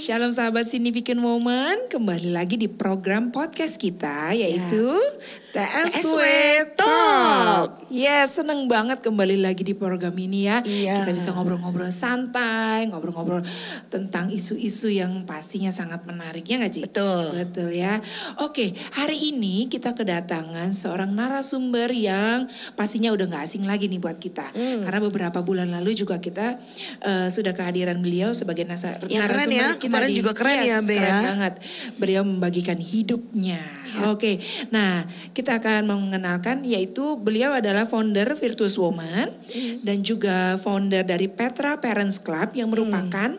Shalom sahabat Significant Woman, kembali lagi di program podcast kita yaitu TSW Talk. Seneng banget kembali lagi di program ini ya. Kita bisa ngobrol-ngobrol santai, ngobrol-ngobrol tentang isu-isu yang pastinya sangat menarik, ya nggak Ci? Betul ya. Oke, hari ini kita kedatangan seorang narasumber yang pastinya udah nggak asing lagi nih buat kita. Karena beberapa bulan lalu juga kita sudah kehadiran beliau sebagai narasumber keren ya. kita. Kemarin juga keren ya, Be ya. Keren banget. Beliau membagikan hidupnya. Oke. Nah, kita akan mengenalkan yaitu beliau adalah founder Virtuous Woman dan juga founder dari Petra Parents Club yang merupakan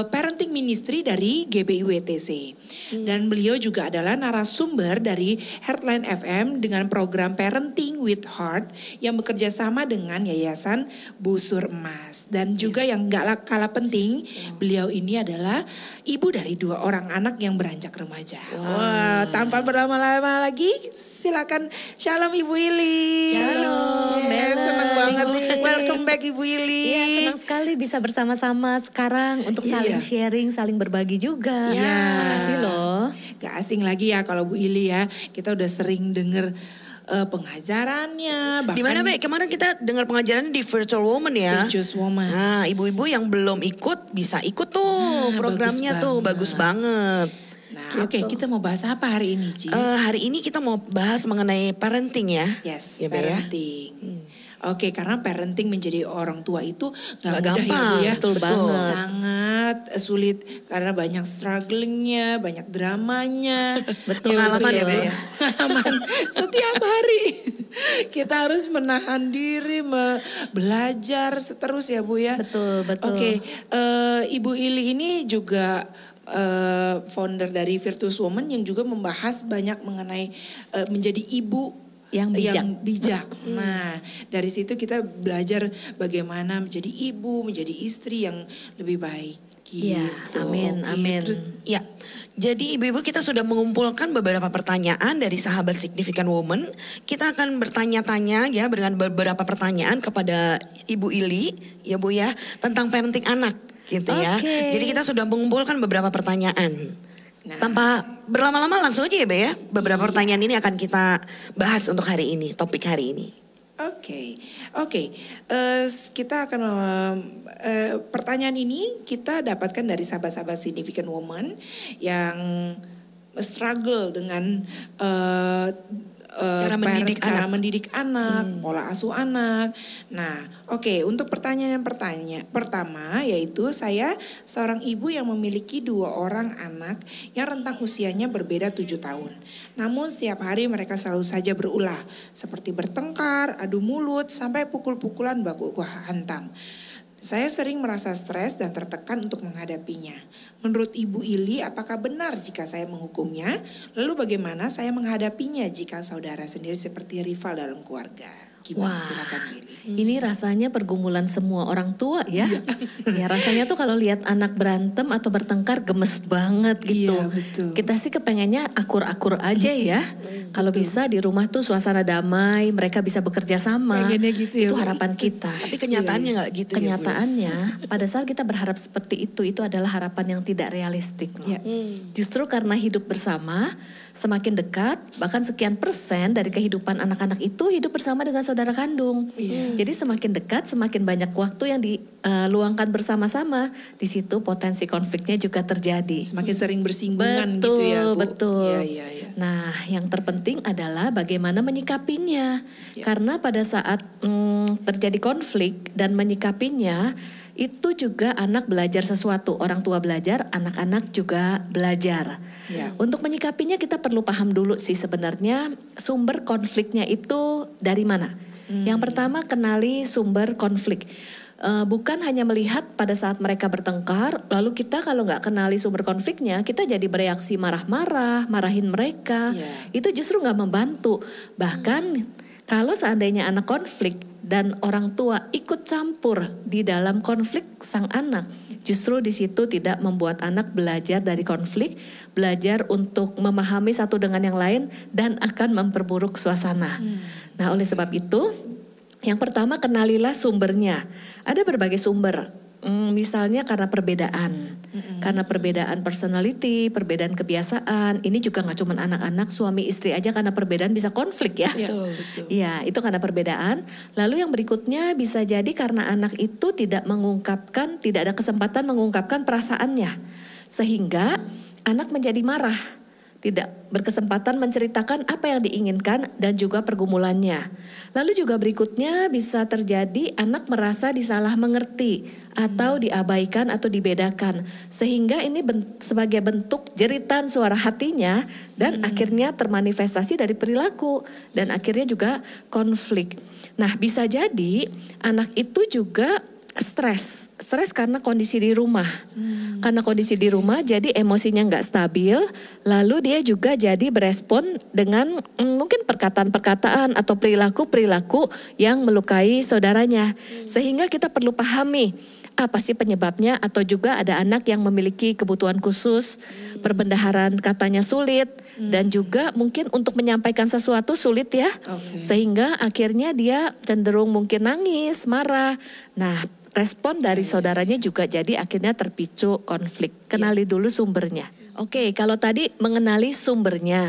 parenting ministry dari GBIWTC. Dan beliau juga adalah narasumber dari Heartline FM dengan program Parenting with Heart yang bekerja sama dengan Yayasan Busur Emas. Dan juga yang gak kalah penting, beliau ini adalah ibu dari 2 orang anak yang beranjak remaja. Wah, tanpa berlama-lama lagi, silakan Shalom Ibu Ili. Shalom. Senang banget. Welcome back Ibu Ili. Iya, senang sekali bisa bersama-sama sekarang untuk saling sharing, saling berbagi juga. Makasih loh. Gak asing lagi ya kalau Bu Ili ya. Kita udah sering denger pengajarannya. Di mana Be? Kemarin kita dengar pengajarannya di Virtual Woman ya. Virtuous Woman. Nah, ibu-ibu yang belum ikut bisa ikut tuh programnya bagus banget. Nah, oke, kita mau bahas apa hari ini, Ci? Hari ini kita mau bahas mengenai parenting ya. Yes, ya, parenting. Oke, karena parenting menjadi orang tua itu gak mudah gampang, ya Bu ya. Betul banget. Sangat sulit karena banyak strugglingnya, banyak dramanya. Betul. Pengalaman ya Be ya. Pengalaman setiap hari. Kita harus menahan diri, belajar seterus ya Bu ya. Betul. Oke, Ibu Ili ini juga founder dari Virtuous Woman yang juga membahas banyak mengenai menjadi ibu yang bijak. Nah, dari situ kita belajar bagaimana menjadi ibu, menjadi istri yang lebih baik. Gitu. Ya, amin. Terus, jadi ibu-ibu kita sudah mengumpulkan beberapa pertanyaan dari sahabat Significant Woman. Kita akan bertanya-tanya ya dengan beberapa pertanyaan kepada Ibu Ili ya Bu ya tentang parenting anak gitu ya. Jadi kita sudah mengumpulkan beberapa pertanyaan. Nah, tanpa berlama-lama langsung aja ya Be ya. Beberapa pertanyaan ini akan kita bahas untuk hari ini, topik hari ini. Oke. Kita akan pertanyaan ini kita dapatkan dari sahabat-sahabat Significant Woman yang struggle dengan cara mendidik anak, pola asuh anak. Nah, untuk pertanyaan pertama yaitu saya seorang ibu yang memiliki 2 orang anak yang rentang usianya berbeda 7 tahun. Namun setiap hari mereka selalu saja berulah seperti bertengkar, adu mulut, sampai pukul-pukulan baku hantam. Saya sering merasa stres dan tertekan untuk menghadapinya. Menurut Ibu Ili, apakah benar jika saya menghukumnya? Lalu bagaimana saya menghadapinya jika saudara sendiri seperti rival dalam keluarga? Gimana? Silakan Ili. Ini rasanya pergumulan semua orang tua ya. Ya rasanya tuh kalau lihat anak berantem atau bertengkar gemes banget gitu. Iya, betul. Kita sih kepengennya akur-akur aja ya. Kalau bisa di rumah tuh suasana damai, mereka bisa bekerja sama. Pengennya gitu ya. Itu harapan kita. Tapi kenyataannya nggak gitu Kenyataannya pada saat kita berharap seperti itu adalah harapan yang tidak realistik loh. Justru karena hidup bersama semakin dekat, bahkan sekian persen dari kehidupan anak-anak itu hidup bersama dengan saudara kandung. Jadi semakin dekat, semakin banyak waktu yang diluangkan bersama-sama. Di situ potensi konfliknya juga terjadi. Semakin sering bersinggungan gitu ya Bu. Betul. Iya. Nah, yang terpenting adalah bagaimana menyikapinya. Karena pada saat terjadi konflik dan menyikapinya, itu juga anak belajar sesuatu. Orang tua belajar, anak-anak juga belajar. Untuk menyikapinya kita perlu paham dulu sih sebenarnya sumber konfliknya itu dari mana. Yang pertama, kenali sumber konflik. Bukan hanya melihat pada saat mereka bertengkar, lalu kita kalau nggak kenali sumber konfliknya, kita jadi bereaksi marah-marah, marahin mereka. Itu justru nggak membantu. Bahkan kalau seandainya anak konflik dan orang tua ikut campur di dalam konflik sang anak, justru di situ tidak membuat anak belajar dari konflik, belajar untuk memahami satu dengan yang lain dan akan memperburuk suasana. Nah, oleh sebab itu, yang pertama kenalilah sumbernya. Ada berbagai sumber. Misalnya karena perbedaan personality, perbedaan kebiasaan. Ini juga nggak cuma anak-anak, suami istri aja karena perbedaan bisa konflik ya. Betul. Iya, itu karena perbedaan. Lalu yang berikutnya bisa jadi karena anak itu tidak ada kesempatan mengungkapkan perasaannya, sehingga anak menjadi marah, tidak berkesempatan menceritakan apa yang diinginkan dan juga pergumulannya. Lalu juga berikutnya bisa terjadi anak merasa disalah mengerti atau diabaikan atau dibedakan. Sehingga ini sebagai bentuk jeritan suara hatinya dan akhirnya termanifestasi dari perilaku dan akhirnya juga konflik. Nah, bisa jadi anak itu juga stres karena kondisi di rumah. Karena kondisi di rumah jadi emosinya nggak stabil, lalu dia juga jadi berespon dengan mungkin perkataan-perkataan atau perilaku-perilaku yang melukai saudaranya. Sehingga kita perlu pahami apa sih penyebabnya, atau juga ada anak yang memiliki kebutuhan khusus, perbendaharaan katanya sulit, dan juga mungkin untuk menyampaikan sesuatu sulit ya. Sehingga akhirnya dia cenderung mungkin nangis, marah. Nah, respon dari saudaranya juga jadi akhirnya terpicu konflik. Kenali dulu sumbernya. Oke, kalau tadi mengenali sumbernya.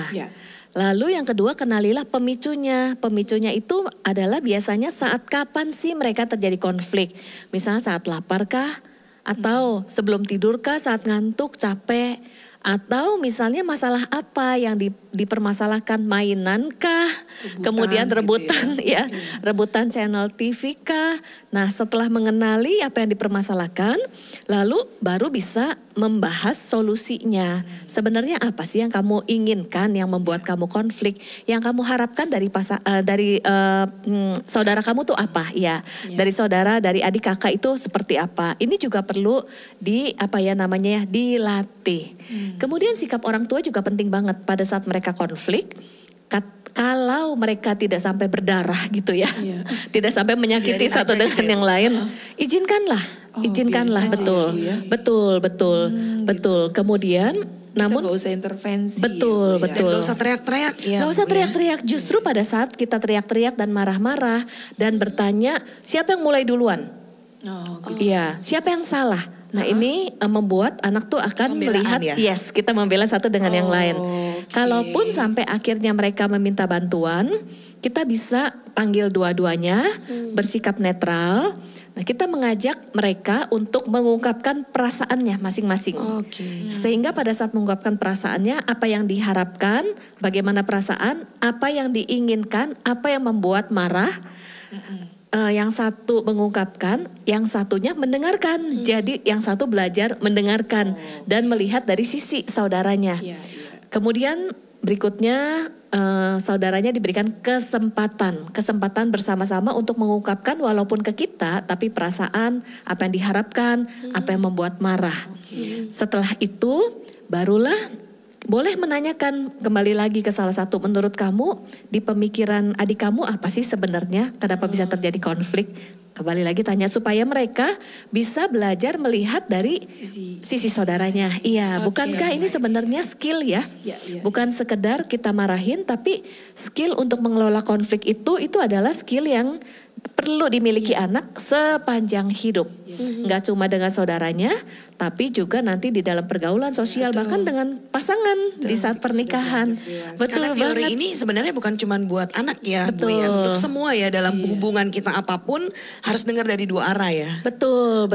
Lalu yang kedua, kenalilah pemicunya. Pemicunya itu adalah biasanya saat kapan sih mereka terjadi konflik. Misalnya saat lapar kah? Atau sebelum tidur kah? Saat ngantuk, capek? Atau misalnya masalah apa yang dipermasalahkan, mainan kah? Kemudian rebutan gitu ya. Rebutan channel TV kah? Nah, setelah mengenali apa yang dipermasalahkan, lalu baru bisa membahas solusinya. Sebenarnya apa sih yang kamu inginkan yang membuat kamu konflik? Yang kamu harapkan dari saudara kamu tuh apa? Ya, dari saudara, dari adik kakak itu seperti apa? Ini juga perlu dilatih. Kemudian sikap orang tua juga penting banget pada saat mereka konflik. Kalau mereka tidak sampai berdarah gitu ya, tidak sampai menyakiti satu dengan yang lain, izinkanlah, betul. Kemudian, namun kita gak usah intervensi. Betul. Dan gak usah teriak-teriak ya. Gak usah teriak-teriak, justru pada saat kita teriak-teriak dan marah-marah dan bertanya siapa yang mulai duluan? Iya, siapa yang salah? Nah, ini membuat anak tuh akan melihat, kita membela satu dengan yang lain. Kalaupun sampai akhirnya mereka meminta bantuan, kita bisa panggil dua-duanya, bersikap netral. Nah, kita mengajak mereka untuk mengungkapkan perasaannya masing-masing. Sehingga pada saat mengungkapkan perasaannya, apa yang diharapkan, bagaimana perasaan, apa yang diinginkan, apa yang membuat marah. Yang satu mengungkapkan, yang satunya mendengarkan. Jadi yang satu belajar mendengarkan dan melihat dari sisi saudaranya. Kemudian berikutnya saudaranya diberikan kesempatan bersama-sama untuk mengungkapkan walaupun ke kita, tapi perasaan, apa yang diharapkan, apa yang membuat marah. Setelah itu barulah boleh menanyakan kembali lagi ke salah satu, menurut kamu di pemikiran adik kamu apa sih sebenarnya, kenapa bisa terjadi konflik? Kembali lagi tanya supaya mereka bisa belajar melihat dari sisi saudaranya. Bukankah ini sebenarnya skill ya? Bukan sekedar kita marahin, tapi skill untuk mengelola konflik itu adalah skill yang perlu dimiliki anak sepanjang hidup. Nggak cuma dengan saudaranya, tapi juga nanti di dalam pergaulan sosial, bahkan dengan pasangan di saat pernikahan. Karena teori ini sebenarnya bukan cuma buat anak ya, Bu ya. Untuk semua ya, dalam hubungan kita apapun harus dengar dari dua arah ya. Betul.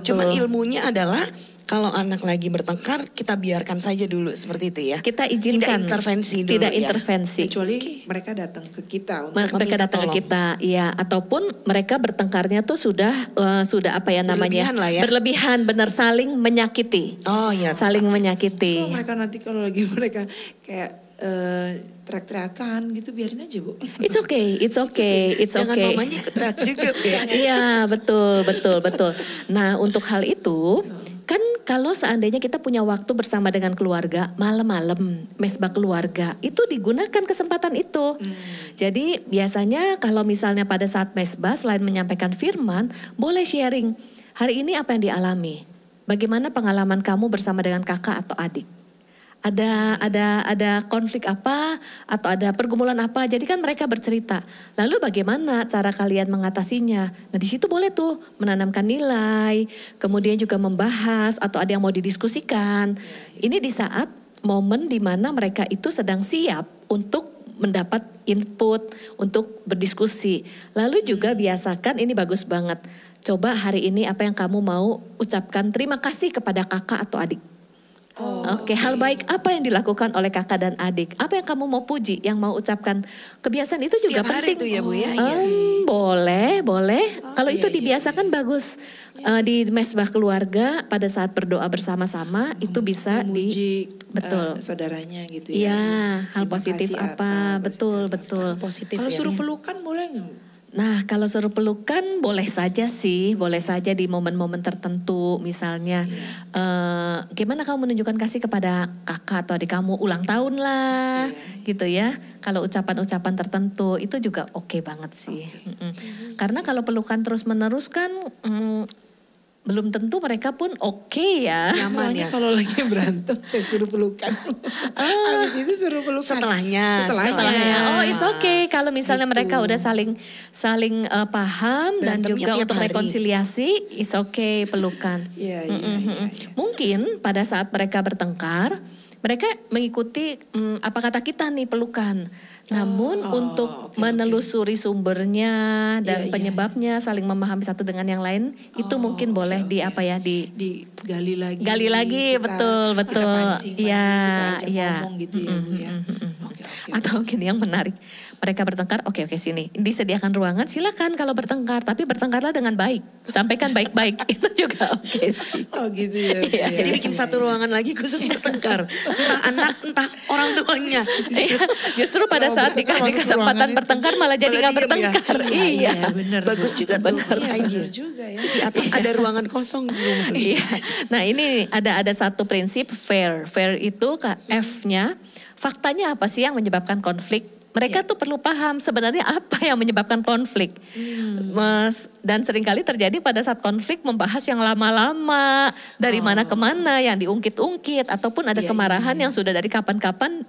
Cuma ilmunya adalah kalau anak lagi bertengkar kita biarkan saja dulu seperti itu ya. Kita izinkan. Tidak intervensi dulu Tidak ya. intervensi. Kecuali mereka datang ke kita untuk Mereka meminta datang tolong. ke kita, iya. Ataupun mereka bertengkarnya tuh sudah apa ya namanya? Berlebihan lah ya. Berlebihan, benar, saling menyakiti. Oh iya. Saling kalau menyakiti. mereka nanti kalau lagi mereka kayak teriak-teriakan gitu, biarin aja Bu. It's okay, it's okay, it's Jangan okay. mamanya ikut teriak juga ya. Iya, betul. Nah, untuk hal itu kan kalau seandainya kita punya waktu bersama dengan keluarga, malam-malam, mesbah keluarga, itu digunakan kesempatan itu. Jadi biasanya kalau misalnya pada saat mesbah selain menyampaikan firman, boleh sharing. Hari ini apa yang dialami? Bagaimana pengalaman kamu bersama dengan kakak atau adik? Ada konflik apa atau ada pergumulan apa? Jadi kan mereka bercerita. Lalu bagaimana cara kalian mengatasinya? Nah di situ boleh tuh menanamkan nilai, kemudian juga membahas atau ada yang mau didiskusikan. Ini di saat momen di mana mereka itu sedang siap untuk mendapat input, untuk berdiskusi. Lalu juga biasakan, ini bagus banget. Coba hari ini apa yang kamu mau ucapkan terima kasih kepada kakak atau adik. Oke, hal baik apa yang dilakukan oleh kakak dan adik? Apa yang kamu mau puji, yang mau ucapkan? Kebiasaan itu juga Setiap hari penting. itu ya Bu ya. Boleh. Kalau itu iya. dibiasakan bagus. Di mesbah keluarga pada saat berdoa bersama-sama itu bisa Memuji betul. saudaranya gitu Iya, ya. hal Terima positif kasih apa? positif Betul. Positif Kalau ya. suruh pelukan boleh nggak? Nah, kalau suruh pelukan boleh saja sih, boleh saja di momen-momen tertentu. Misalnya, gimana kamu menunjukkan kasih kepada kakak atau adik kamu, ulang tahun lah, gitu ya. Kalau ucapan-ucapan tertentu itu juga oke banget sih. Karena kalau pelukan terus-menerus kan belum tentu mereka pun oke ya. Nyaman Soalnya ya. kalau lagi berantem saya suruh pelukan. Habis itu suruh pelukan. Setelahnya. Oh, it's okay kalau misalnya mereka udah saling paham dan Berantemnya juga tiap untuk hari. rekonsiliasi, it's okay pelukan. Iya. Mungkin pada saat mereka bertengkar, mereka mengikuti apa kata kita nih pelukan. Namun untuk menelusuri sumbernya dan penyebabnya, saling memahami satu dengan yang lain, itu mungkin boleh digali lagi. Gali lagi, betul. Kita pancing, Iya, kita ajak iya. ngomong gitu ya Bu ya. Oke. Atau mungkin yang menarik, mereka bertengkar, oke sini, disediakan ruangan, silakan kalau bertengkar, tapi bertengkarlah dengan baik, sampaikan baik-baik, itu juga oke sih. Oh gitu ya. Bu, Iya. ya. Jadi bikin satu ruangan lagi khusus bertengkar. Entah anak, entah orang tuanya. Iya, justru pada saat dikasih kesempatan bertengkar malah jadi Malah nggak diem ya. bertengkar. Iya, benar. Bagus juga tuh Iya, idea. benar juga ya. Di atas ada ruangan kosong di rumah. Iya. Nah ini ada satu prinsip fair. Fair itu F-nya, faktanya apa sih yang menyebabkan konflik? Mereka tuh perlu paham sebenarnya apa yang menyebabkan konflik. Dan seringkali terjadi pada saat konflik membahas yang lama-lama. Dari mana ke mana yang diungkit-ungkit. Ataupun ada kemarahan yang sudah dari kapan-kapan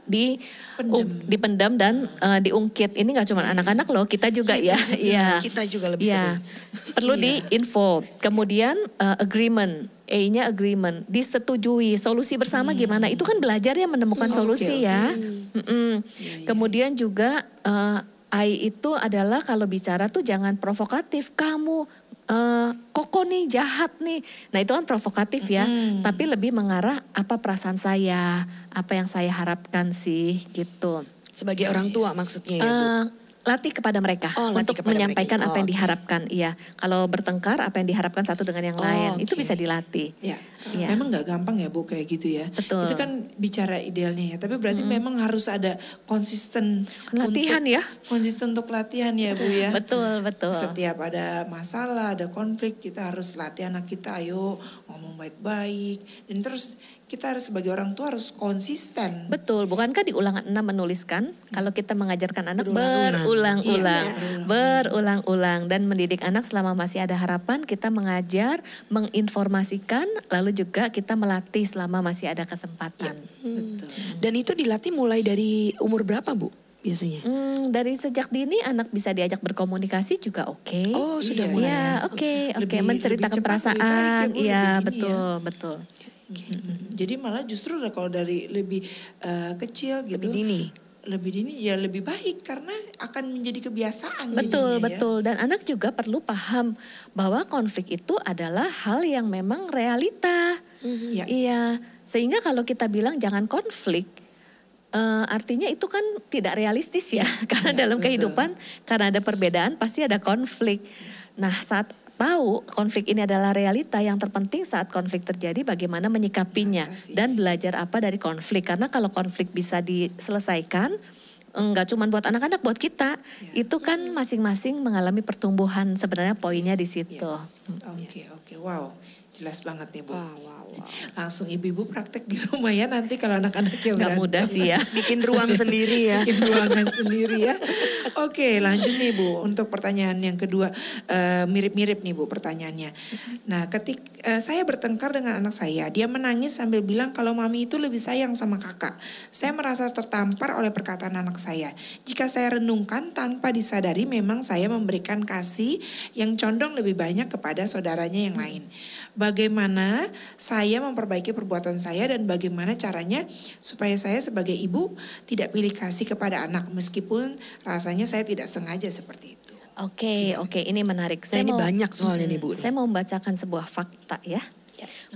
dipendam dan diungkit. Ini gak cuma anak-anak loh, kita juga ya. Iya. Kita juga lebih Iya. sering. Perlu di-info. Kemudian agreement. E-nya agreement, disetujui, solusi bersama gimana? Itu kan belajar ya menemukan solusi ya. Kemudian juga I itu adalah kalau bicara tuh jangan provokatif. Kamu koko nih jahat nih. Nah itu kan provokatif ya. Tapi lebih mengarah apa perasaan saya, apa yang saya harapkan sih gitu. Sebagai orang tua maksudnya ya Bu. Latih kepada mereka Latih untuk kepada menyampaikan mereka. apa yang Oke. diharapkan. Iya, kalau bertengkar apa yang diharapkan satu dengan yang lain itu oke. bisa dilatih. Ya, Iya. memang nggak gampang ya Bu kayak gitu ya. Betul. Itu kan bicara idealnya ya, tapi berarti memang harus ada konsisten Latihan ya. Konsisten untuk latihan ya Bu ya. Betul. Setiap ada masalah, ada konflik, kita harus latih anak kita, ayo ngomong baik-baik. Dan terus kita harus sebagai orang tua harus konsisten. Betul, bukankah di ulangan 6 menuliskan kalau kita mengajarkan anak Berulang-ulang. berulang-ulang dan mendidik anak selama masih ada harapan, kita mengajar, menginformasikan, lalu juga kita melatih selama masih ada kesempatan. Betul. Dan itu dilatih mulai dari umur berapa Bu biasanya? Dari sejak dini anak bisa diajak berkomunikasi juga oke. Oh sudah Iya, mulai. Iya, oke, Lebih- menceritakan lebih cepat, perasaan. lebih baik ya, Bu, Iya, lebih dini betul. Jadi malah justru kalau dari lebih kecil gitu. Lebih dini. Lebih dini ya lebih baik karena akan menjadi kebiasaan. Betul, jadinya ya. betul. Dan anak juga perlu paham bahwa konflik itu adalah hal yang memang realita. Ya. Iya, sehingga kalau kita bilang jangan konflik, artinya itu kan tidak realistis ya. Karena dalam kehidupan, karena ada perbedaan pasti ada konflik. Nah, saat tahu konflik ini adalah realita, yang terpenting saat konflik terjadi bagaimana menyikapinya dan belajar apa dari konflik. Karena kalau konflik bisa diselesaikan, enggak cuma buat anak-anak, buat kita. Itu kan masing-masing mengalami pertumbuhan, sebenarnya poinnya di situ. Oke, wow. Jelas banget nih Bu. Langsung ibu-ibu praktek di rumah ya nanti kalau anak-anaknya Gak mudah sih ya. Bikin ruang sendiri ya. Bikin ruangan sendiri ya. Oke, lanjut nih Bu untuk pertanyaan yang kedua. Mirip-mirip nih Bu pertanyaannya. Nah, saya bertengkar dengan anak saya, dia menangis sambil bilang kalau mami itu lebih sayang sama kakak. Saya merasa tertampar oleh perkataan anak saya. Jika saya renungkan tanpa disadari, memang saya memberikan kasih yang condong lebih banyak kepada saudaranya yang lain. Bagaimana saya memperbaiki perbuatan saya dan bagaimana caranya supaya saya sebagai ibu tidak pilih kasih kepada anak meskipun rasanya saya tidak sengaja seperti itu. Oke, ini menarik. Ini banyak soalnya nih Bu. Saya mau membacakan sebuah fakta ya.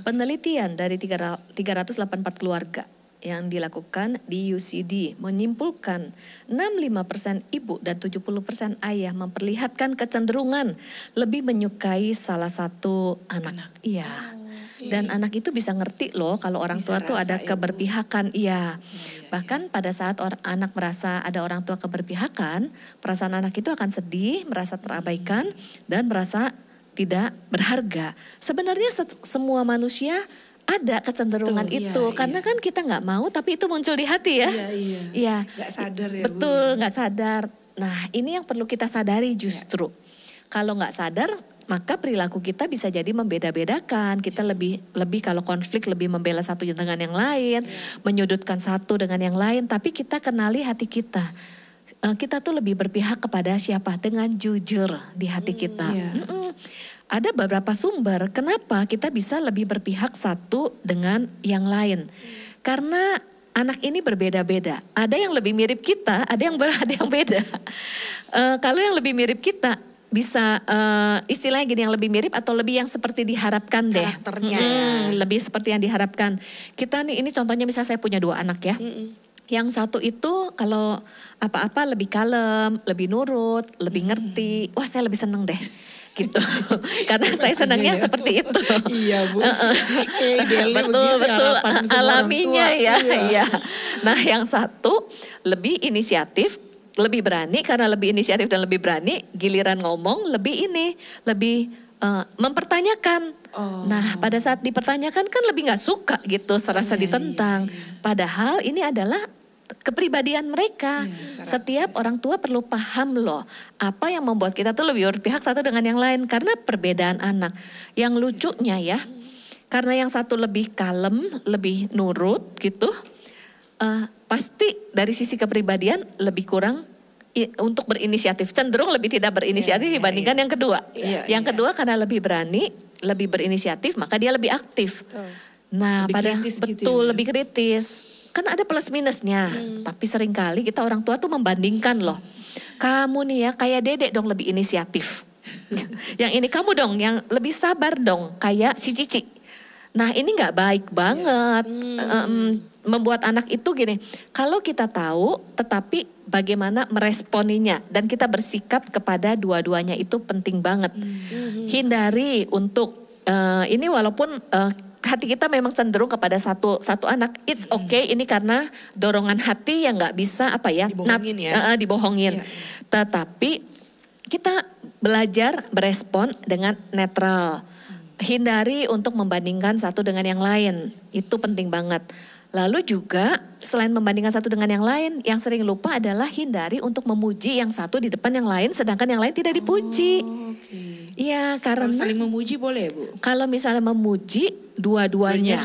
Penelitian dari 384 keluarga yang dilakukan di UCD menyimpulkan 65% ibu dan 70% ayah memperlihatkan kecenderungan lebih menyukai salah satu anak. Iya. Dan anak itu bisa ngerti loh kalau orang tua tuh ada keberpihakan. Iya. Bahkan pada saat anak merasa ada orang tua keberpihakan, perasaan anak itu akan sedih, merasa terabaikan dan merasa tidak berharga. Sebenarnya semua manusia ada kecenderungan itu, karena kan kita nggak mau, tapi itu muncul di hati ya. Iya. Nggak sadar ya. Betul, nggak sadar. Nah, ini yang perlu kita sadari justru. Kalau nggak sadar, maka perilaku kita bisa jadi membeda-bedakan. Kita lebih kalau konflik lebih membela satu dengan yang lain, menyudutkan satu dengan yang lain. Tapi kita kenali hati kita. Kita tuh lebih berpihak kepada siapa? Dengan jujur di hati kita. Ada beberapa sumber kenapa kita bisa lebih berpihak satu dengan yang lain. Karena anak ini berbeda-beda. Ada yang lebih mirip kita, ada yang beda. Kalau yang lebih mirip kita bisa istilahnya gini, yang lebih mirip atau lebih yang seperti diharapkan deh. Karakternya. Lebih seperti yang diharapkan. Kita nih, ini contohnya misalnya saya punya 2 anak ya. Yang satu itu kalau apa-apa lebih kalem, lebih nurut, lebih ngerti. Wah, saya lebih seneng deh. Gitu. Karena saya senangnya seperti itu. Iya Bu. Betul. Alaminya ya. Iya. Nah, yang satu lebih inisiatif, lebih berani. Karena lebih inisiatif dan lebih berani, giliran ngomong lebih mempertanyakan. Nah, pada saat dipertanyakan kan lebih nggak suka gitu, serasa ditentang. Padahal ini adalah kepribadian mereka. Setiap orang tua perlu paham loh, apa yang membuat kita tuh lebih berpihak satu dengan yang lain, karena perbedaan anak. Yang lucunya ya, karena yang satu lebih kalem, lebih nurut gitu, pasti dari sisi kepribadian lebih kurang untuk berinisiatif, cenderung lebih tidak berinisiatif dibandingkan yang kedua. Yang kedua karena lebih berani, lebih berinisiatif, maka dia lebih aktif. Nah, lebih lebih kritis. Kan ada plus minusnya, tapi seringkali kita orang tua tuh membandingkan loh. Kamu nih ya kayak Dedek dong lebih inisiatif. Yang ini kamu dong yang lebih sabar dong kayak si Cici. Nah, ini nggak baik banget. Membuat anak itu gini, kalau kita tahu tetapi bagaimana meresponinya dan kita bersikap kepada dua-duanya itu penting banget. Hindari untuk ini walaupun hati kita memang cenderung kepada satu anak, it's okay, ini karena dorongan hati yang nggak bisa dibohongin. Tetapi kita belajar berespon dengan netral. Hindari untuk membandingkan satu dengan yang lain, itu penting banget. Lalu juga selain membandingkan satu dengan yang lain, yang sering lupa adalah hindari untuk memuji yang satu di depan yang lain, sedangkan yang lain tidak dipuji. Iya, karena kalau saling memuji boleh Bu? Kalau misalnya memuji dua-duanya,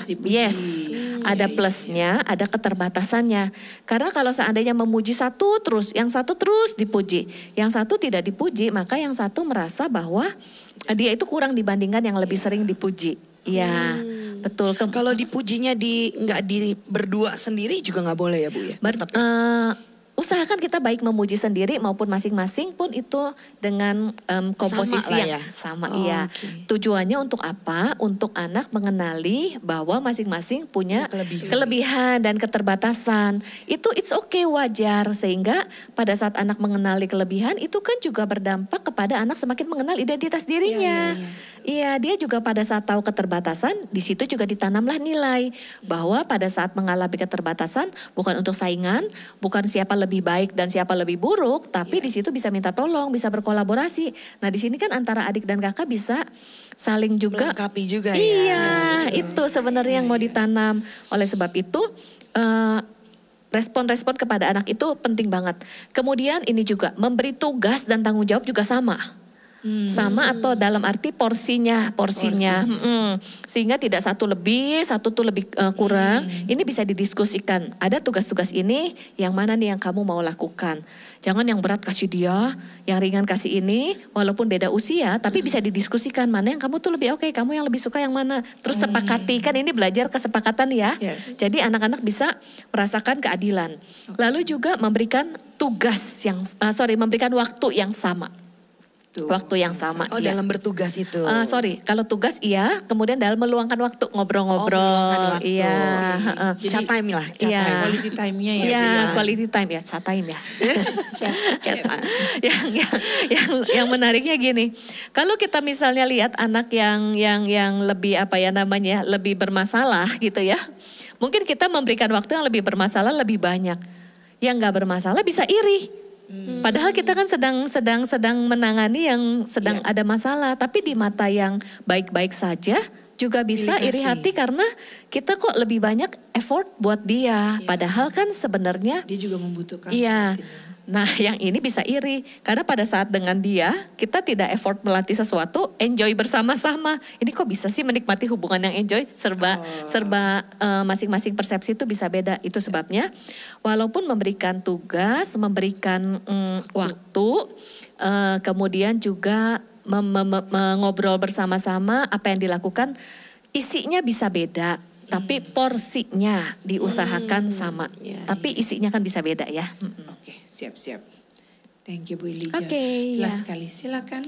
ada plusnya, ada keterbatasannya. Karena kalau seandainya memuji satu terus, yang satu terus dipuji, yang satu tidak dipuji, maka yang satu merasa bahwa dia itu kurang dibandingkan yang lebih sering dipuji. Iya, betul. Kalau dipujinya nggak di berdua sendiri juga nggak boleh ya Bu ya? usahakan kita baik memuji sendiri maupun masing-masing pun itu dengan komposisi Sama lah yang ya? sama. Oh, Iya. oke. Tujuannya untuk apa? Untuk anak mengenali bahwa masing-masing punya Kelebihan. kelebihan dan keterbatasan. Itu it's okay, wajar, sehingga pada saat anak mengenali kelebihan itu kan juga berdampak kepada anak semakin mengenal identitas dirinya. Iya, dia juga pada saat tahu keterbatasan, di situ juga ditanamlah nilai bahwa pada saat mengalami keterbatasan bukan untuk saingan, bukan siapa lebih baik dan siapa lebih buruk, tapi di situ bisa minta tolong, bisa berkolaborasi. Nah, di sini kan antara adik dan kakak bisa saling juga Melengkapi juga ya. Iya, itu sebenarnya yang mau ditanam. Oleh sebab itu respon-respon kepada anak itu penting banget. Kemudian ini juga memberi tugas dan tanggung jawab juga sama. Sama atau dalam arti porsinya. Sehingga tidak satu lebih, satu tuh lebih kurang. Ini bisa didiskusikan. Ada tugas-tugas ini, yang mana nih yang kamu mau lakukan. Jangan yang berat kasih dia, yang ringan kasih ini, walaupun beda usia, tapi bisa didiskusikan mana yang kamu tuh lebih oke, kamu yang lebih suka yang mana. Terus sepakati, kan ini belajar kesepakatan ya. Yes. Jadi anak-anak bisa merasakan keadilan. Lalu juga memberikan memberikan waktu yang sama. Waktu yang sama. Oh, iya. dalam bertugas itu. Kalau tugas iya, kemudian dalam meluangkan waktu ngobrol-ngobrol. meluangkan waktu. Iya. Chat time lah, chat Iya. time. Quality time-nya ya. Iya, dia. quality time ya, chat time ya. Chat time. yang menariknya gini, kalau kita misalnya lihat anak yang lebih lebih bermasalah gitu ya, mungkin kita memberikan waktu yang lebih bermasalah lebih banyak. Yang nggak bermasalah bisa iri. Padahal kita kan sedang menangani yang sedang ada masalah, tapi di mata yang baik-baik saja juga bisa Pilih iri kasih. hati karena kita kok lebih banyak effort buat dia. Padahal kan sebenarnya Dia juga membutuhkan. iya. perhatian. Nah, yang ini bisa iri karena pada saat dengan dia kita tidak effort melatih sesuatu, enjoy bersama-sama. Ini kok bisa sih menikmati hubungan yang enjoy? Serba masing-masing persepsi itu bisa beda. Itu sebabnya walaupun memberikan tugas, memberikan waktu, kemudian juga mengobrol bersama-sama apa yang dilakukan, isinya bisa beda. Tapi porsinya diusahakan sama. Tapi isinya kan bisa beda ya. Oke, siap-siap. Thank you Bu Ilija. Oke, Jelas ya. sekali. Silakan.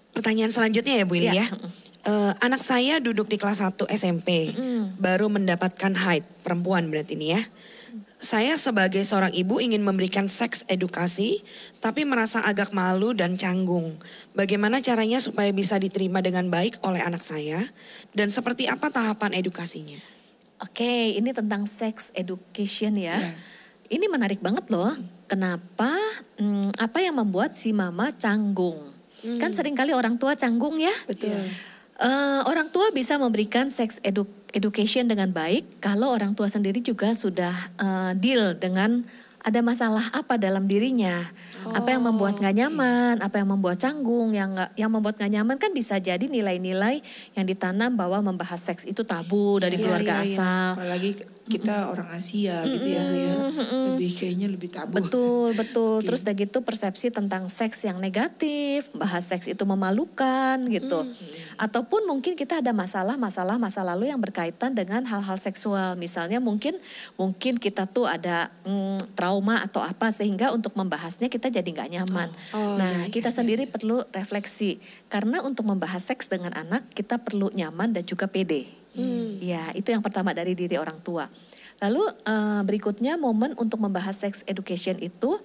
Pertanyaan selanjutnya ya Bu Ili Iya. ya. Anak saya duduk di kelas 1 SMP, baru mendapatkan haid, perempuan berarti ini ya. Saya sebagai seorang ibu ingin memberikan seks edukasi, tapi merasa agak malu dan canggung. Bagaimana caranya supaya bisa diterima dengan baik oleh anak saya? Dan seperti apa tahapan edukasinya? Oke, ini tentang sex education ya. Ini menarik banget loh. Kenapa? Apa yang membuat si mama canggung? Kan seringkali orang tua canggung ya. Betul. Orang tua bisa memberikan sex education dengan baik kalau orang tua sendiri juga sudah deal dengan ada masalah apa dalam dirinya, apa yang membuat nggak nyaman, apa yang membuat canggung, yang membuat nggak nyaman kan bisa jadi nilai-nilai yang ditanam bahwa membahas seks itu tabu dari keluarga asal. Apalagi kita orang Asia gitu ya. Lebih kayaknya lebih tabu. Betul. Terus udah gitu persepsi tentang seks yang negatif, bahas seks itu memalukan gitu. Ataupun mungkin kita ada masalah masa lalu yang berkaitan dengan hal-hal seksual. Misalnya mungkin kita tuh ada trauma atau apa sehingga untuk membahasnya kita jadi nggak nyaman. Kita sendiri perlu refleksi. Karena untuk membahas seks dengan anak kita perlu nyaman dan juga pede. Ya, itu yang pertama dari diri orang tua. Lalu berikutnya momen untuk membahas sex education itu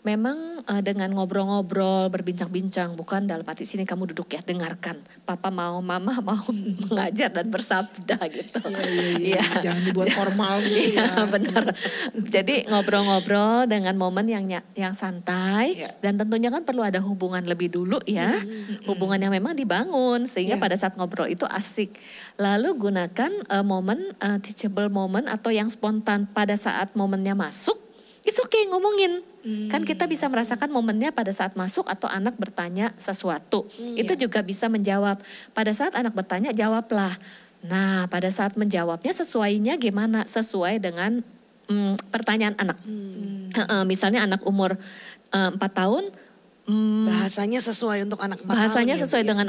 memang dengan ngobrol-ngobrol, berbincang-bincang, bukan dalam arti sini kamu duduk ya, dengarkan. Papa mau, mama mau mengajar dan bersabda gitu. Iya. Jangan dibuat formal gitu ya. Benar. Jadi ngobrol-ngobrol dengan momen yang santai dan tentunya kan perlu ada hubungan lebih dulu ya. Hubungan yang memang dibangun sehingga pada saat ngobrol itu asik. Lalu gunakan momen teachable moment atau yang spontan pada saat momennya masuk. It's okay ngomongin. Kan kita bisa merasakan momennya pada saat masuk atau anak bertanya sesuatu. Itu juga bisa menjawab. Pada saat anak bertanya jawablah. Nah pada saat menjawabnya sesuainya gimana? Sesuai dengan pertanyaan anak. Misalnya anak umur 4 tahun Bahasanya sesuai untuk anak 4 tahun. Bahasanya ya, sesuai Bu, ya? dengan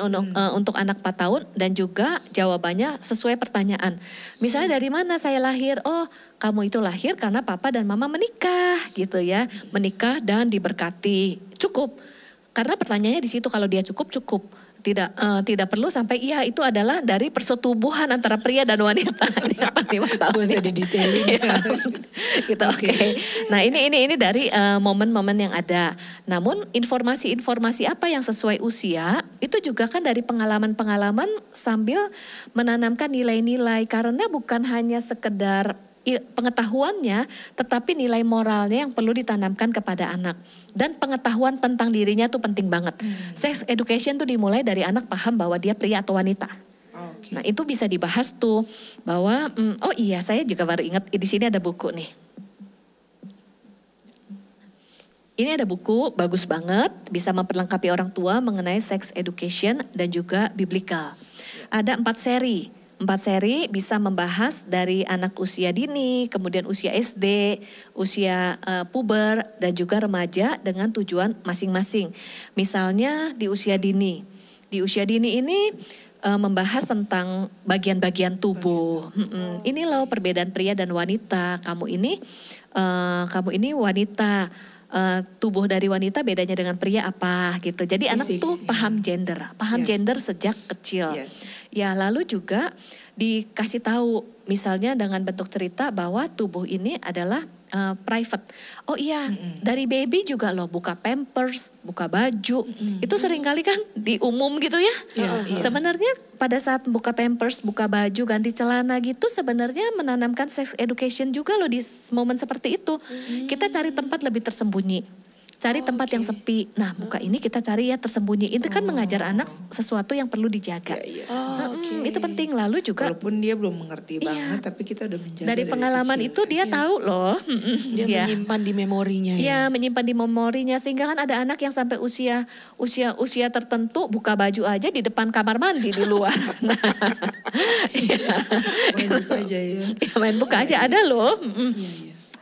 untuk anak 4 tahun dan juga jawabannya sesuai pertanyaan. Misalnya dari mana saya lahir? Oh, kamu itu lahir karena papa dan mama menikah gitu ya. Menikah dan diberkati. Cukup. Karena pertanyaannya di situ, kalau dia cukup. Tidak perlu sampai iya itu adalah dari persetubuhan antara pria dan wanita. 5 tahun. Bisa didetailin. Gitu, oke. Nah ini dari momen-momen yang ada. Namun informasi-informasi apa yang sesuai usia itu juga kan dari pengalaman-pengalaman sambil menanamkan nilai-nilai, karena bukan hanya sekedar pengetahuannya, tetapi nilai moralnya yang perlu ditanamkan kepada anak. Dan pengetahuan tentang dirinya tuh penting banget. Sex education tuh dimulai dari anak paham bahwa dia pria atau wanita. Oke. Nah itu bisa dibahas tuh bahwa oh iya saya juga baru ingat di sini ada buku nih. Ini ada buku bagus banget, bisa memperlengkapi orang tua mengenai sex education dan juga biblical. Ada 4 seri. 4 seri bisa membahas dari anak usia dini, kemudian usia SD, usia puber, dan juga remaja dengan tujuan masing-masing. Misalnya di usia dini. Di usia dini ini membahas tentang bagian-bagian tubuh. Ini loh perbedaan pria dan wanita. Kamu ini wanita. Tubuh dari wanita bedanya dengan pria apa gitu. Jadi anak tuh paham gender sejak kecil. Ya lalu juga dikasih tahu misalnya dengan bentuk cerita bahwa tubuh ini adalah private. Oh iya, dari baby juga loh buka pampers, buka baju. Itu seringkali kan di umum gitu ya. Sebenarnya pada saat buka pampers, buka baju, ganti celana gitu sebenarnya menanamkan sex education juga loh di momen seperti itu. Kita cari tempat lebih tersembunyi. Cari tempat yang sepi. Nah, buka ini kita cari ya tersembunyi. Itu kan mengajar anak sesuatu yang perlu dijaga. Itu penting. Lalu juga walaupun dia belum mengerti banget, tapi kita udah menjaga dari pengalaman kecil. itu dia tahu loh. Dia menyimpan di memorinya ya. Ya, menyimpan di memorinya sehingga kan ada anak yang sampai usia tertentu buka baju aja di depan kamar mandi di luar. Main buka aja ya. Main buka aja ada loh.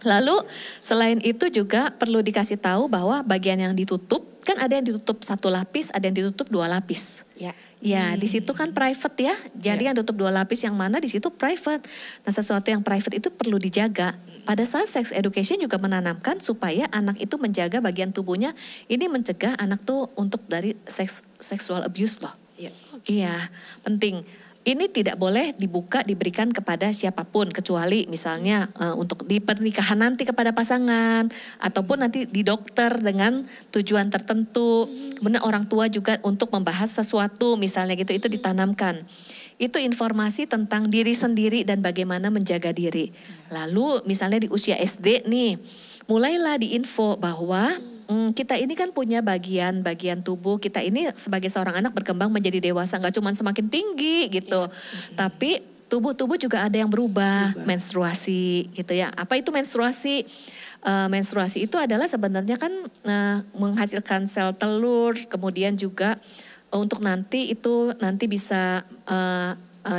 Lalu selain itu juga perlu dikasih tahu bahwa bagian yang ditutup kan ada yang ditutup 1 lapis, ada yang ditutup 2 lapis. Ya, di situ kan private ya. Jadi yang tutup 2 lapis yang mana di situ private. Nah, sesuatu yang private itu perlu dijaga. Pada saat sex education juga menanamkan supaya anak itu menjaga bagian tubuhnya. Ini mencegah anak tuh untuk dari sexual abuse loh. Iya, penting. Ini tidak boleh diberikan kepada siapapun kecuali misalnya untuk di pernikahan nanti kepada pasangan ataupun nanti di dokter dengan tujuan tertentu. Kemudian orang tua juga untuk membahas sesuatu misalnya gitu itu ditanamkan. Itu informasi tentang diri sendiri dan bagaimana menjaga diri. Lalu misalnya di usia SD nih, mulailah diinfo bahwa kita ini kan punya bagian-bagian tubuh kita ini sebagai seorang anak berkembang menjadi dewasa nggak cuma semakin tinggi gitu, tapi tubuh juga ada yang berubah. Menstruasi gitu ya. Apa itu menstruasi? Menstruasi itu adalah sebenarnya kan menghasilkan sel telur, kemudian juga untuk nanti bisa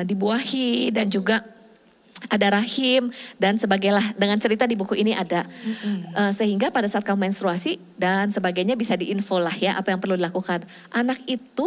dibuahi dan juga ada rahim dan sebagainya dengan cerita di buku ini ada. Sehingga pada saat kamu menstruasi dan sebagainya bisa diinfo lah ya apa yang perlu dilakukan. Anak itu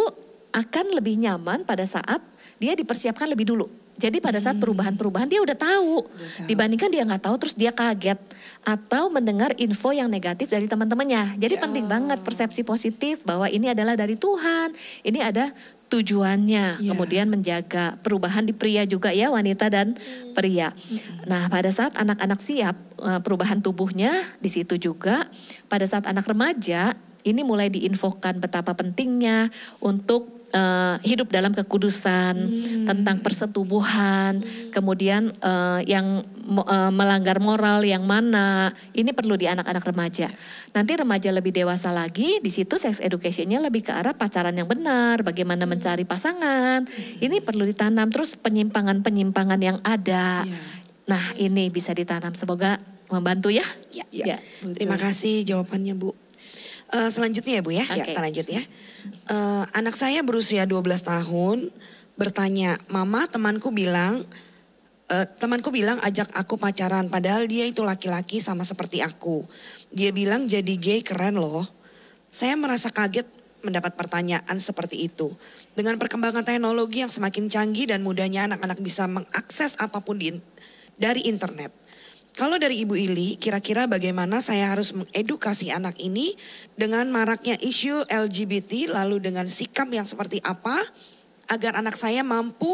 akan lebih nyaman pada saat dia dipersiapkan lebih dulu. Jadi pada saat perubahan-perubahan dia udah tahu. Dibandingkan dia nggak tahu terus dia kaget. Atau mendengar info yang negatif dari teman-temannya. Jadi penting banget persepsi positif bahwa ini adalah dari Tuhan. Ini ada tujuannya. Kemudian menjaga perubahan di pria juga ya, wanita dan pria. Nah pada saat anak-anak siap perubahan tubuhnya di situ juga. Pada saat anak remaja ini mulai diinfokan betapa pentingnya untuk hidup dalam kekudusan, tentang persetubuhan, kemudian yang melanggar moral yang mana, ini perlu di anak-anak remaja. Nanti remaja lebih dewasa lagi, di situ sex education-nya lebih ke arah pacaran yang benar, bagaimana mencari pasangan, ini perlu ditanam, terus penyimpangan-penyimpangan yang ada. Nah ini bisa ditanam, semoga membantu ya. Ya. Terima kasih jawabannya Bu. Selanjutnya ya Bu ya, kita lanjut ya. Anak saya berusia 12 tahun bertanya, Mama temanku bilang ajak aku pacaran padahal dia itu laki-laki sama seperti aku. Dia bilang jadi gay keren loh. Saya merasa kaget mendapat pertanyaan seperti itu. Dengan perkembangan teknologi yang semakin canggih dan mudahnya anak-anak bisa mengakses apapun dari internet. Kalau dari Ibu Ili, kira-kira bagaimana saya harus mengedukasi anak ini dengan maraknya isu LGBT, lalu dengan sikap yang seperti apa agar anak saya mampu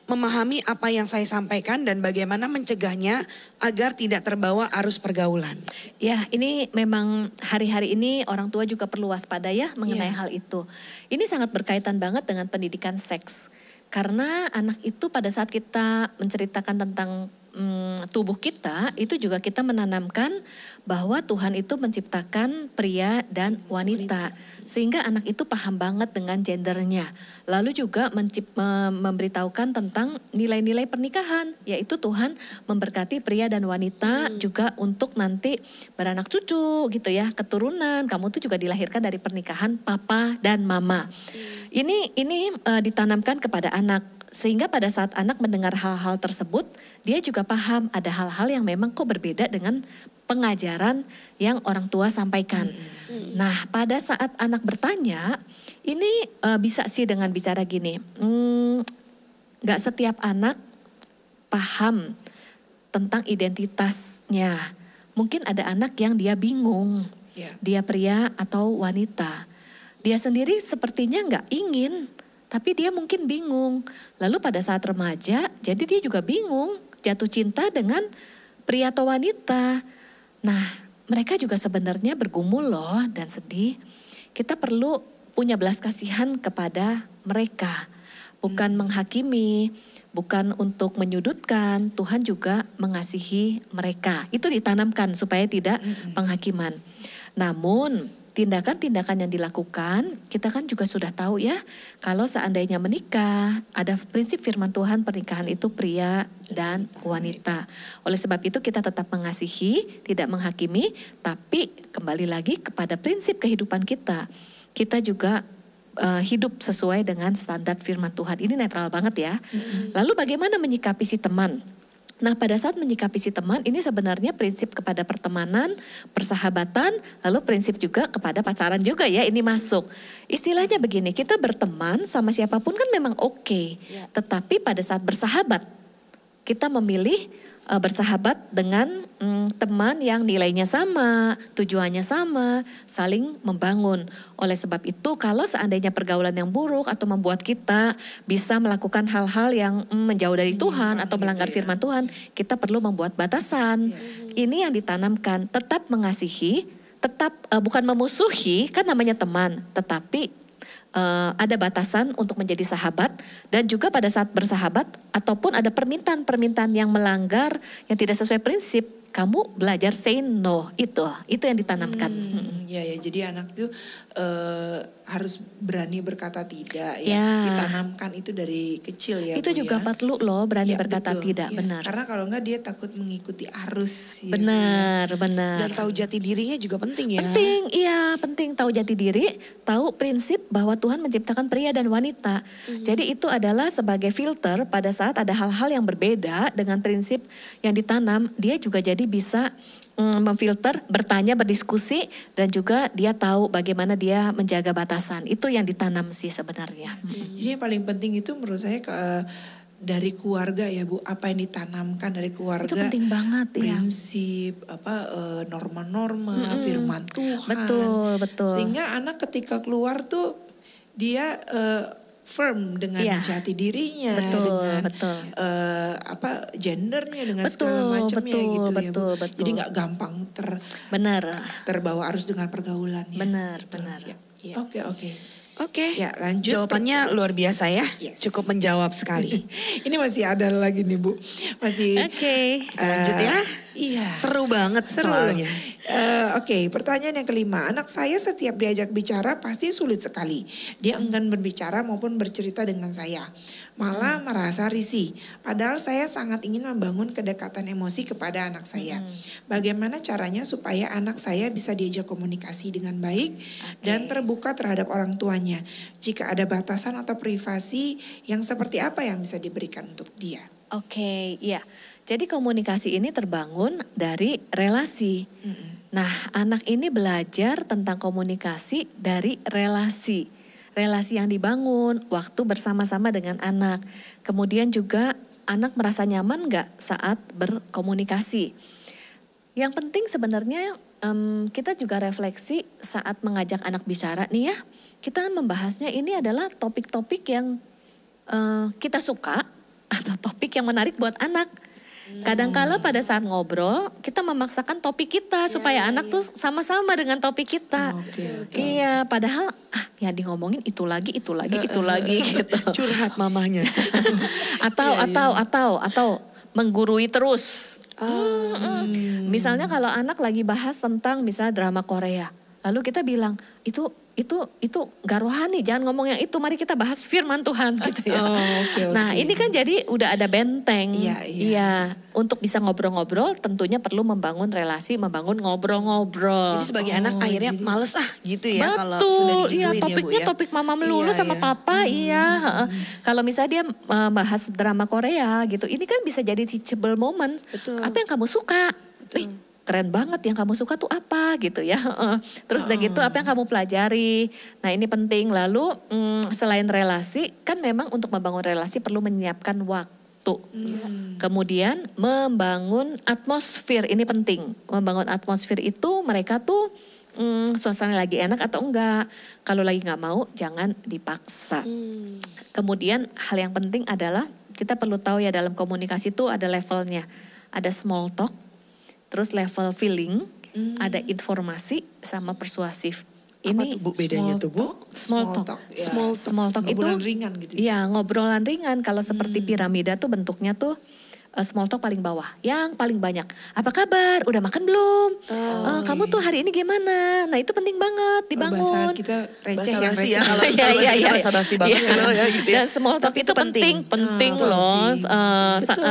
memahami apa yang saya sampaikan dan bagaimana mencegahnya agar tidak terbawa arus pergaulan. Ya, ini memang hari-hari ini orang tua juga perlu waspada ya mengenai hal itu. Ini sangat berkaitan banget dengan pendidikan seks. Karena anak itu pada saat kita menceritakan tentang tubuh kita, itu juga kita menanamkan bahwa Tuhan itu menciptakan pria dan wanita. Sehingga anak itu paham banget dengan gendernya. Lalu juga memberitahukan tentang nilai-nilai pernikahan. Yaitu Tuhan memberkati pria dan wanita juga untuk nanti beranak cucu gitu ya. Keturunan, kamu tuh juga dilahirkan dari pernikahan papa dan mama. Ini ditanamkan kepada anak. Sehingga pada saat anak mendengar hal-hal tersebut, dia juga paham ada hal-hal yang memang kok berbeda dengan pengajaran yang orang tua sampaikan. Nah, pada saat anak bertanya, ini bisa sih dengan bicara gini, gak setiap anak paham tentang identitasnya. Mungkin ada anak yang dia bingung, dia pria atau wanita. Dia sendiri sepertinya gak ingin, tapi dia mungkin bingung. Lalu pada saat remaja, jadi dia juga bingung, jatuh cinta dengan pria atau wanita. Nah, mereka juga sebenarnya bergumul loh dan sedih. Kita perlu punya belas kasihan kepada mereka. Bukan menghakimi, bukan untuk menyudutkan. Tuhan juga mengasihi mereka. Itu ditanamkan supaya tidak penghakiman. Namun tindakan-tindakan yang dilakukan, kita kan juga sudah tahu ya, kalau seandainya menikah, ada prinsip firman Tuhan pernikahan itu pria dan wanita. Oleh sebab itu kita tetap mengasihi, tidak menghakimi, tapi kembali lagi kepada prinsip kehidupan kita. Kita juga hidup sesuai dengan standar firman Tuhan. Ini netral banget ya. Lalu bagaimana menyikapi si teman? Nah, pada saat menyikapi si teman, ini sebenarnya prinsip kepada pertemanan, persahabatan, lalu prinsip juga kepada pacaran juga ya, ini masuk. Istilahnya begini, kita berteman sama siapapun kan memang oke. Tetapi pada saat bersahabat, kita memilih bersahabat dengan teman yang nilainya sama, tujuannya sama, saling membangun. Oleh sebab itu kalau seandainya pergaulan yang buruk atau membuat kita bisa melakukan hal-hal yang menjauh dari Tuhan atau melanggar firman Tuhan, kita perlu membuat batasan. Ini yang ditanamkan, tetap mengasihi, tetap bukan memusuhi, kan namanya teman, tetapi ada batasan untuk menjadi sahabat dan juga pada saat bersahabat ataupun ada permintaan-permintaan yang melanggar yang tidak sesuai prinsip, kamu belajar say no, itu yang ditanamkan. Ya, jadi anak tuh harus berani berkata tidak ya. Ditanamkan itu dari kecil ya. Itu Bu, juga ya. Perlu loh berani berkata betul. tidak, benar. Karena kalau enggak dia takut mengikuti arus. Ya, benar. Dan tahu jati dirinya juga penting ya. Penting tahu jati diri, tahu prinsip bahwa Tuhan menciptakan pria dan wanita. Jadi itu adalah sebagai filter pada saat ada hal-hal yang berbeda dengan prinsip yang ditanam, dia juga jadi bisa memfilter, bertanya, berdiskusi, dan juga dia tahu bagaimana dia menjaga batasan. Itu yang ditanam sih sebenarnya. Jadi yang paling penting itu menurut saya dari keluarga ya Bu, apa yang ditanamkan dari keluarga. Itu penting banget prinsip, norma-norma, firman Tuhan. Betul. Sehingga anak ketika keluar tuh dia firm dengan jati dirinya, dengan gendernya, dengan segala macamnya gitu ya Bu. Jadi nggak gampang terbawa arus dengan pergaulan. Benar. Ya. Oke. Ya, lanjut. Jawabannya luar biasa ya. Yes. Cukup menjawab sekali. Ini masih ada lagi nih Bu. Masih. Kita lanjut ya. Iya. Seru banget soalnya. Pertanyaan yang kelima. Anak saya setiap diajak bicara pasti sulit sekali. Dia enggan berbicara maupun bercerita dengan saya. Malah merasa risih. Padahal saya sangat ingin membangun kedekatan emosi kepada anak saya. Bagaimana caranya supaya anak saya bisa diajak komunikasi dengan baik dan terbuka terhadap orang tuanya. Jika ada batasan atau privasi yang seperti apa yang bisa diberikan untuk dia? Iya. Jadi komunikasi ini terbangun dari relasi. Nah, anak ini belajar tentang komunikasi dari relasi. Relasi yang dibangun, waktu bersama-sama dengan anak. Kemudian juga anak merasa nyaman nggak saat berkomunikasi. Yang penting sebenarnya kita juga refleksi saat mengajak anak bicara nih ya. Kita membahasnya ini adalah topik-topik yang kita suka atau topik yang menarik buat anak. Kadang-kala pada saat ngobrol kita memaksakan topik kita supaya anak tuh sama-sama dengan topik kita. Iya, padahal ya di ngomongin itu lagi gitu. Curhat mamanya. Atau menggurui terus. Misalnya kalau anak lagi bahas tentang misalnya drama Korea, lalu kita bilang itu gak rohani, jangan ngomong yang itu, mari kita bahas firman Tuhan gitu ya. Nah ini kan jadi udah ada benteng. Iya. Untuk bisa ngobrol-ngobrol tentunya perlu membangun relasi, membangun ngobrol-ngobrol. Jadi sebagai anak akhirnya males gitu ya. Betul, kalau sudah digituin iya, ya Bu topiknya ya. topik mama melulu sama papa, iya. Kalau misalnya dia bahas drama Korea gitu, ini kan bisa jadi teachable moment. Betul. Apa yang kamu suka? Keren banget, yang kamu suka tuh apa gitu ya. Terus udah gitu apa yang kamu pelajari. Nah ini penting. Lalu selain relasi, kan memang untuk membangun relasi perlu menyiapkan waktu. Kemudian membangun atmosfer, ini penting. Membangun atmosfer itu mereka tuh suasana lagi enak atau enggak. Kalau lagi gak mau jangan dipaksa. Kemudian hal yang penting adalah kita perlu tahu ya dalam komunikasi itu ada levelnya. Ada small talk, terus level feeling, ada informasi sama persuasif. Apa tuh Bu bedanya tuh Bu? Small talk. Small talk itu ngobrolan ringan gitu. Iya, ngobrolan ringan. Kalau seperti piramida tuh bentuknya tuh small talk paling bawah, yang paling banyak. Apa kabar? Udah makan belum? Kamu tuh hari ini gimana? Nah itu penting banget dibangun. Bahasa kita receh Bahasa yang basi receh. ya, kalau bahasa basi banget ya gitu ya. Dan small talk Tapi itu penting loh.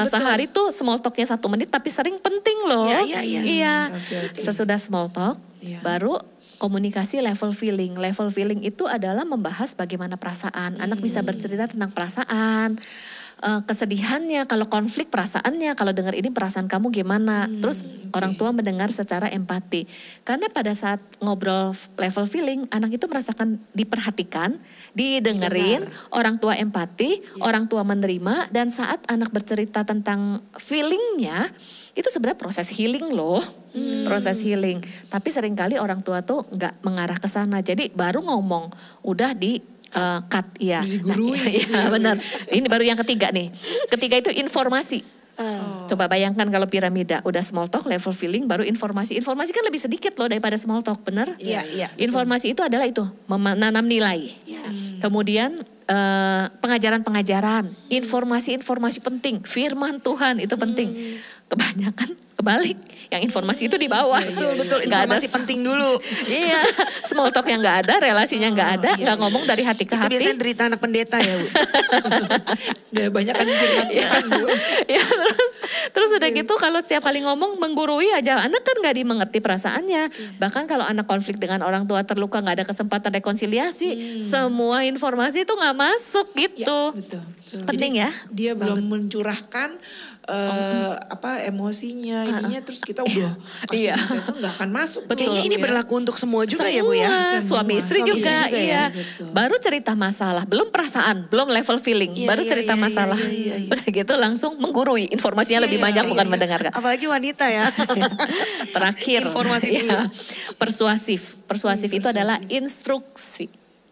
Sehari tuh small talknya 1 menit tapi sering penting loh. Iya. Sesudah small talk baru komunikasi level feeling. Level feeling itu adalah membahas bagaimana perasaan. Anak bisa bercerita tentang perasaan. Kesedihannya, kalau konflik perasaannya, kalau dengar ini perasaan kamu gimana. Terus orang tua mendengar secara empati. Karena pada saat ngobrol level feeling, anak itu merasakan diperhatikan, didengerin, orang tua empati, orang tua menerima. Dan saat anak bercerita tentang feelingnya, itu sebenarnya proses healing loh. Proses healing. Tapi seringkali orang tua tuh nggak mengarah ke sana. Jadi baru ngomong, udah di cut ya. Iya benar. Ini baru yang ketiga nih. Ketiga itu informasi. Coba bayangkan kalau piramida udah small talk, level feeling, baru informasi. Informasi kan lebih sedikit loh daripada small talk, benar? Iya. Informasi itu adalah itu menanam nilai. Kemudian pengajaran-pengajaran, informasi-informasi penting, firman Tuhan itu penting. Kebanyakan kebalik, yang informasi itu di bawah. Betul, informasi penting dulu. Iya, small talk yang nggak ada, relasinya nggak ada, nggak ngomong dari hati ke Itu hati. biasanya derita anak pendeta ya Bu. Gak banyak kan firman Tuhan Bu. Ya terus udah gitu kalau setiap kali ngomong menggurui aja, anak kan nggak dimengerti perasaannya. Bahkan kalau anak konflik dengan orang tua terluka nggak ada kesempatan rekonsiliasi, semua informasi itu nggak masuk gitu. Betul. Penting ya. Dia belum mencurahkan emosinya ininya, terus kita udah kasih itu nggak akan masuk. Kayaknya ini berlaku untuk semua juga ya Bu ya. Suami istri juga, iya. Betul. Baru cerita masalah, belum perasaan, belum level feeling, baru cerita masalah. Udah gitu langsung menggurui, informasinya lebih banyak bukan mendengarkan. Apalagi wanita ya. Terakhir, informasi dulu. Persuasif itu adalah instruksi.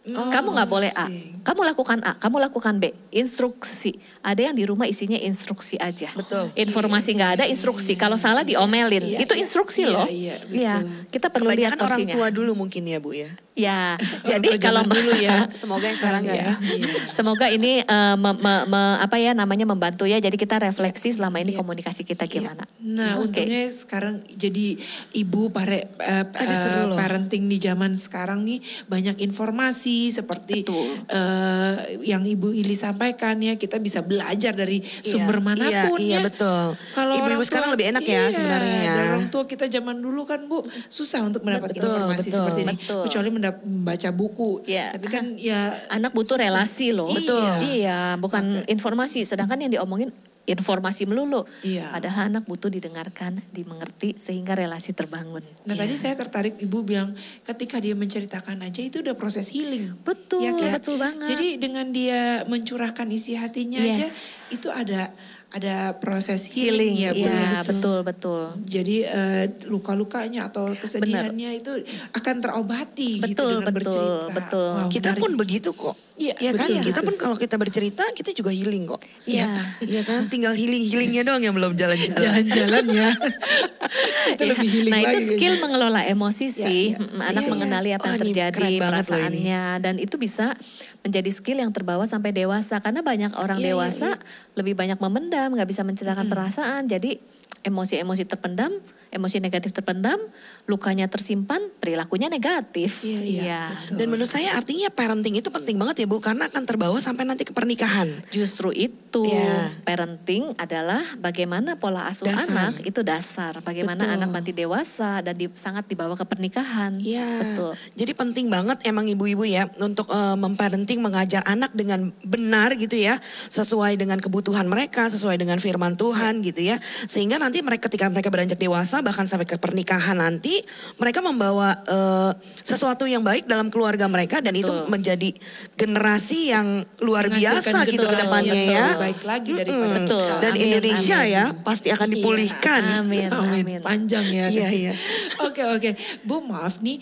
Kamu nggak boleh A, kamu lakukan A, kamu lakukan B. Instruksi. Ada yang di rumah isinya instruksi aja. Betul. Informasi nggak ada, instruksi. Kalau salah diomelin, itu instruksi loh. Iya, kita perlu lihat Kebanyakan orang porsinya. tua dulu mungkin ya Bu ya. Ya, jadi kalau dulu ya. Semoga yang sekarang enggak ya. Semoga ini membantu ya. Jadi kita refleksi selama ini komunikasi kita gimana. Nah, untungnya sekarang jadi ibu parenting di zaman sekarang nih banyak informasi seperti yang Ibu Ili sampaikan ya, kita bisa belajar dari sumber manapun Iya, ya. betul. Kalau ibu-ibu sekarang lebih enak ya sebenarnya ya. Dari orang tua kita zaman dulu kan Bu susah untuk mendapatkan informasi seperti ini. Kecuali membaca buku. Tapi kan ya anak butuh relasi loh. Betul. Iya, bukan informasi. Sedangkan yang diomongin informasi melulu. Iya. Padahal anak butuh didengarkan, dimengerti sehingga relasi terbangun. Nah tadi saya tertarik Ibu bilang ketika dia menceritakan aja itu udah proses healing. Betul, Ya kan? betul banget. Jadi dengan dia mencurahkan isi hatinya aja itu ada proses healing, ya Bu. Iya, betul. Jadi luka-lukanya atau kesedihannya itu akan terobati gitu dengan bercerita. Betul. Wow, Kita menarik. pun begitu kok. Iya, Ya kan, betul. kita pun kalau kita bercerita kita juga healing kok. Iya. Iya kan, tinggal healingnya doang yang belum jalan-jalan. Jalan-jalan ya. Itu Ya, lebih healing nah lagi. itu skill mengelola emosi sih. iya. Anak Iya, mengenali apa yang wah, ini terjadi, keren banget loh ini. perasaannya. Dan itu bisa menjadi skill yang terbawa sampai dewasa. Karena banyak orang dewasa lebih banyak memendam, gak bisa menceritakan perasaan. Jadi emosi-emosi terpendam, emosi negatif terpendam, lukanya tersimpan, perilakunya negatif. Iya. Dan menurut saya artinya parenting itu penting banget ya Bu, karena akan terbawa sampai nanti ke pernikahan. Justru itu Iya. parenting adalah bagaimana pola asuh Dasar. anak itu dasar. Bagaimana Betul. anak nanti dewasa dan sangat dibawa ke pernikahan. Iya. Betul. Jadi penting banget emang ibu-ibu ya untuk memparenting, mengajar anak dengan benar gitu ya, sesuai dengan kebutuhan mereka, sesuai dengan firman Tuhan gitu ya. Sehingga nanti ketika mereka beranjak dewasa bahkan sampai ke pernikahan nanti mereka membawa sesuatu yang baik dalam keluarga mereka dan itu menjadi generasi yang luar biasa gitu ke depannya ya. Lebih baik lagi daripada Betul. Dan Amin, Indonesia amin. ya pasti akan dipulihkan. Amin. Panjang ya. Iya. Oke. Bu maaf nih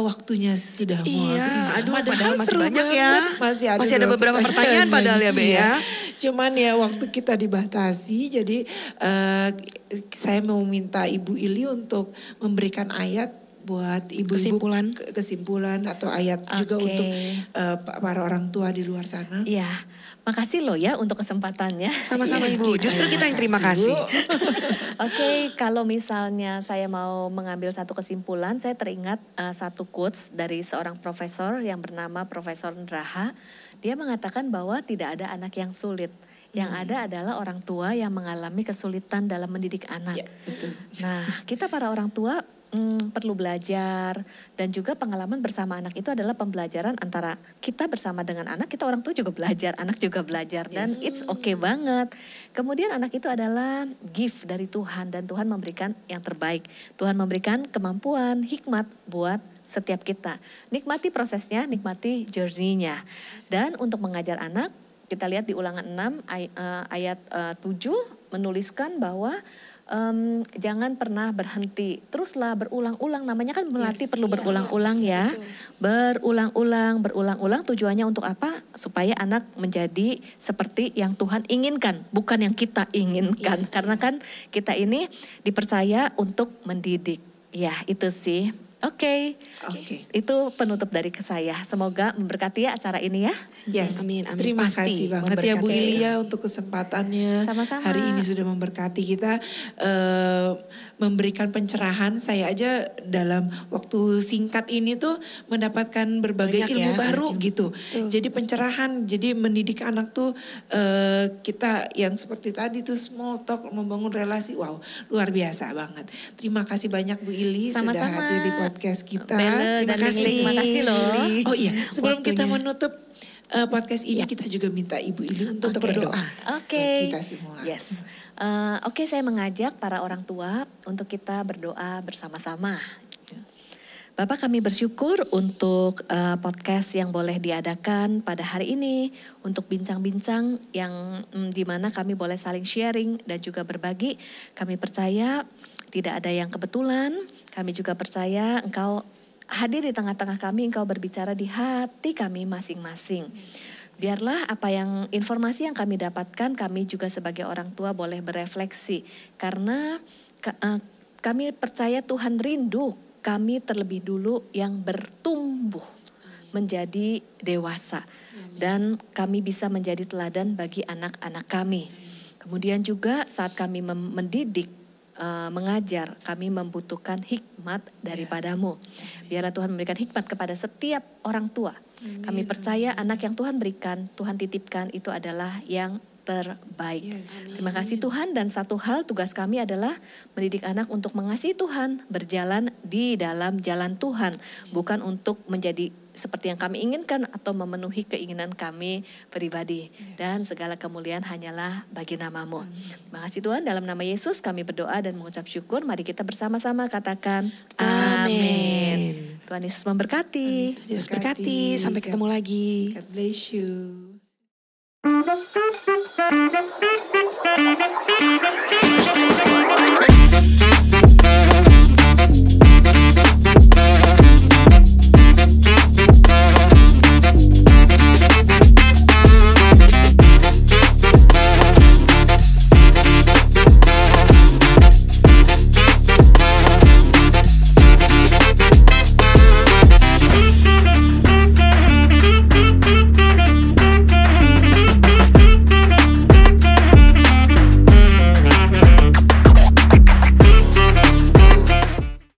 waktunya sudah mau Iya, habis. aduh, padahal masih seru banyak ya. banget. Masih ada beberapa pertanyaan padahal ya, Be, Iya. ya. Cuman ya waktu kita dibatasi jadi saya mau minta Ibu Ili untuk memberikan ayat buat ibu-ibu kesimpulan atau ayat juga untuk para orang tua di luar sana. Iya. Makasih loh ya untuk kesempatannya. Sama-sama Ibu, justru kita yang terima kasih. Oke, kalau misalnya saya mau mengambil satu kesimpulan, saya teringat satu quotes dari seorang profesor yang bernama Profesor Ndraha. Dia mengatakan bahwa tidak ada anak yang sulit. Yang ada adalah orang tua yang mengalami kesulitan dalam mendidik anak. Ya, betul. Nah, kita para orang tua perlu belajar dan juga pengalaman bersama anak itu adalah pembelajaran antara kita bersama dengan anak, kita orang tua juga belajar, anak juga belajar dan it's okay banget. Kemudian anak itu adalah gift dari Tuhan dan Tuhan memberikan yang terbaik. Tuhan memberikan kemampuan, hikmat buat setiap kita. Nikmati prosesnya, nikmati journey-nya. Dan untuk mengajar anak, kita lihat di Ulangan 6 ayat 7 menuliskan bahwa jangan pernah berhenti. Teruslah berulang-ulang. Namanya kan melatih perlu berulang-ulang ya. Berulang-ulang. Tujuannya untuk apa? Supaya anak menjadi seperti yang Tuhan inginkan. Bukan yang kita inginkan. Karena kan kita ini dipercaya untuk mendidik. Ya itu sih. Oke. Itu penutup dari saya. Semoga memberkati ya acara ini ya. Yes. Amin. Terima Pasti kasih banget ya Bu memberkati. Ilia untuk kesempatannya. Sama-sama. Hari ini sudah memberkati kita. Memberikan pencerahan. Saya aja dalam waktu singkat ini tuh mendapatkan berbagai Banyak ilmu ya, baru banyak ilmu. gitu. Betul. Jadi pencerahan. Jadi mendidik anak tuh kita yang seperti tadi tuh small talk, membangun relasi. Wow, luar biasa banget. Terima kasih banyak Bu Ili sudah Sama-sama. hadir di podcast kita. Bella Terima dan kasih. Lili, terima kasih loh. Lili. Oh iya, sebelum kita Waktunya. menutup podcast ini kita juga minta Ibu Ili untuk Oke. berdoa Oke. buat kita semua. Yes. Oke, saya mengajak para orang tua untuk kita berdoa bersama-sama. Bapak, kami bersyukur untuk podcast yang boleh diadakan pada hari ini, untuk bincang-bincang yang dimana kami boleh saling sharing dan juga berbagi. Kami percaya tidak ada yang kebetulan. Kami juga percaya Engkau hadir di tengah-tengah kami, Engkau berbicara di hati kami masing-masing. Biarlah informasi yang kami dapatkan, kami juga sebagai orang tua boleh berefleksi. Karena kami percaya Tuhan rindu kami terlebih dulu yang bertumbuh menjadi dewasa. Dan kami bisa menjadi teladan bagi anak-anak kami. Kemudian juga saat kami mendidik, mengajar, kami membutuhkan hikmat daripadamu. Biarlah Tuhan memberikan hikmat kepada setiap orang tua. Kami percaya anak yang Tuhan berikan, Tuhan titipkan itu adalah yang terbaik. Yes. Terima kasih Tuhan, dan satu hal tugas kami adalah mendidik anak untuk mengasihi Tuhan, berjalan di dalam jalan Tuhan, bukan untuk menjadi seperti yang kami inginkan atau memenuhi keinginan kami pribadi. Dan segala kemuliaan hanyalah bagi nama-Mu. Terima kasih Tuhan, dalam nama Yesus kami berdoa dan mengucap syukur. Mari kita bersama-sama katakan amin. Tuhan Yesus memberkati. Yesus berkati. Sampai ketemu lagi. God bless you.